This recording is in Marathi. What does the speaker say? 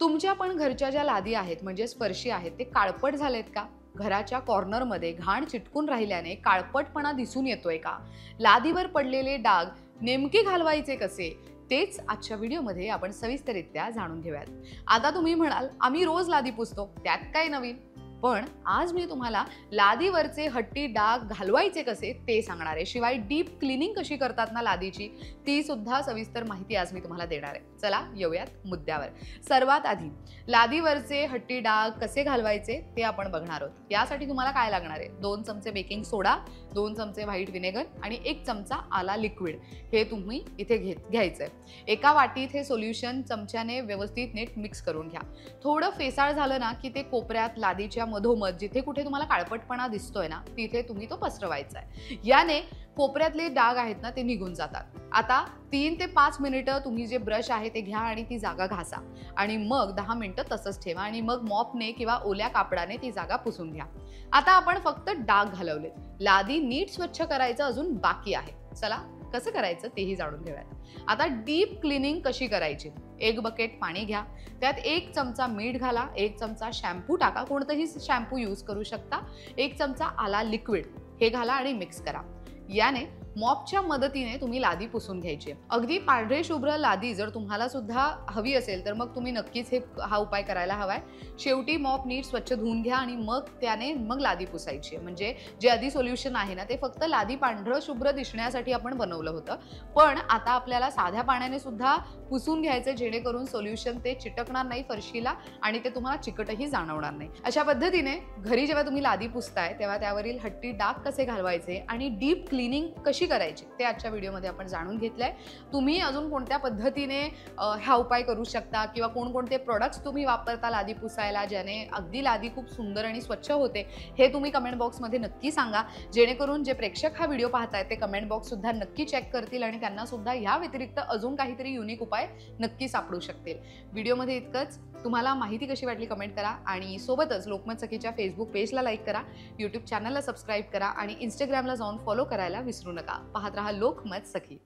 तुमच्या पण घरच्या ज्या लादी आहेत म्हणजे फरशी आहेत ते काळपट झालेत का? घराच्या कॉर्नरमध्ये घाण चिटकून राहिल्याने काळपटपणा दिसून येतोय का? लादीवर पडलेले डाग नेमके घालवायचे कसे? तेच आजच्या व्हिडिओमध्ये आपण सविस्तररित्या जाणून घेऊयात. आता तुम्ही म्हणाल आम्ही रोज लादी पुसतो, त्यात काय नवीन? पण आज मी तुम्हाला लादीवरचे हट्टी डाग घालवायचे कसे ते सांगणार आहे. शिवाय डीप क्लिनिंग कशी करतात ना लादीची, ती सुद्धा सविस्तर माहिती आज मी तुम्हाला देणार आहे. चला येऊयात मुद्द्यावर. सर्वात आधी लादीवरचे हट्टी डाग कसे घालवायचे ते आपण बघणार आहोत. यासाठी तुम्हाला काय लागणार आहे? 2 चमचे बेकिंग सोडा, 2 चमचे व्हाईट विनेगर आणि 1 चमचा आला लिक्विड हे तुम्ही इथे घ्यायचंय. एका वाटीत हे सोल्युशन चमच्याने व्यवस्थित नीट मिक्स करून घ्या. थोडं फेसाळ झालं ना की ते कोपऱ्यात लादीच्या मधोमध जिथे कुठे तुम्हाला काळपटपणा दिसतोय ना तिथे तुम्ही तो पसरवायचा आहे. याने कोपऱ्यातले डाग आहेत ना ते निघून जातात. आता 3 ते 5 मिनिटं तुम्ही जे ब्रश आहे ते घ्या आणि ती जागा घासा आणि मग 10 मिनिटं तसंच ठेवा आणि मग मॉपने किंवा ओल्या कापडाने ती जागा पुसून घ्या. आता आपण फक्त डाग घालवलेत, लादी नीट स्वच्छ करायचं अजून बाकी आहे. चला कसं करायचं तेही जाणून घेऊयात. आता डीप क्लिनिंग कशी करायची? 1 बकेट पाणी घ्या, त्यात 1 चमचा मीठ घाला, 1 चमचा शॅम्पू टाका, कोणताही शॅम्पू यूज करू शकता, 1 चमचा आला लिक्विड हे घाला आणि मिक्स करा. याने मॉपच्या मदतीने तुम्ही लादी पुसून घ्यायची. अगदी पांढरे शुभ्र लादी जर तुम्हाला सुद्धा हवी असेल तर मग तुम्ही नक्कीच हा उपाय करायला हवाय. शेवटी मॉप नीट स्वच्छ धुवून घ्या आणि मग लादी पुसायची. म्हणजे जे आधी सोल्युशन आहे ना ते फक्त लादी पांढरं शुभ्र दिसण्यासाठी आपण बनवलं होतं, पण आता आपल्याला साध्या पाण्याने सुद्धा पुसून घ्यायचं जेणेकरून सोल्युशन ते चिटकणार नाही फरशीला आणि ते तुम्हाला चिकटही जाणवणार नाही. अशा पद्धतीने घरी जेव्हा तुम्ही लादी पुसताय तेव्हा त्यावरील हट्टी डाग कसे घालवायचे आणि डीप क्लिनिंग कशी करायची ते आजच्या व्हिडिओमध्ये आपण जाणून घेतलंय. तुम्ही अजून कोणत्या पद्धतीने हा उपाय करू शकता किंवा कोणकोणते प्रोडक्ट्स तुम्ही वापरता लादी पुसायला ज्याने अगदी लादी खूप सुंदर आणि स्वच्छ होते हे तुम्ही कमेंट बॉक्समध्ये नक्की सांगा, जेणेकरून जे प्रेक्षक हा व्हिडिओ पाहतायत ते कमेंट बॉक्स सुद्धा नक्की चेक करतील आणि त्यांना सुद्धा या व्यतिरिक्त अजून काहीतरी युनिक उपाय नक्की सापडू शकतील. व्हिडिओमध्ये इतकंच. तुम्हाला माहिती कशी वाटली कमेंट करा आणि सोबतच लोकमत सखीच्या फेसबुक पेजला लाईक करा, यूट्यूब चॅनलला सबस्क्राईब करा आणि इंस्टाग्रामला जाऊन फॉलो करायला विसरू नका. पाहत रहा लोकमत सखी.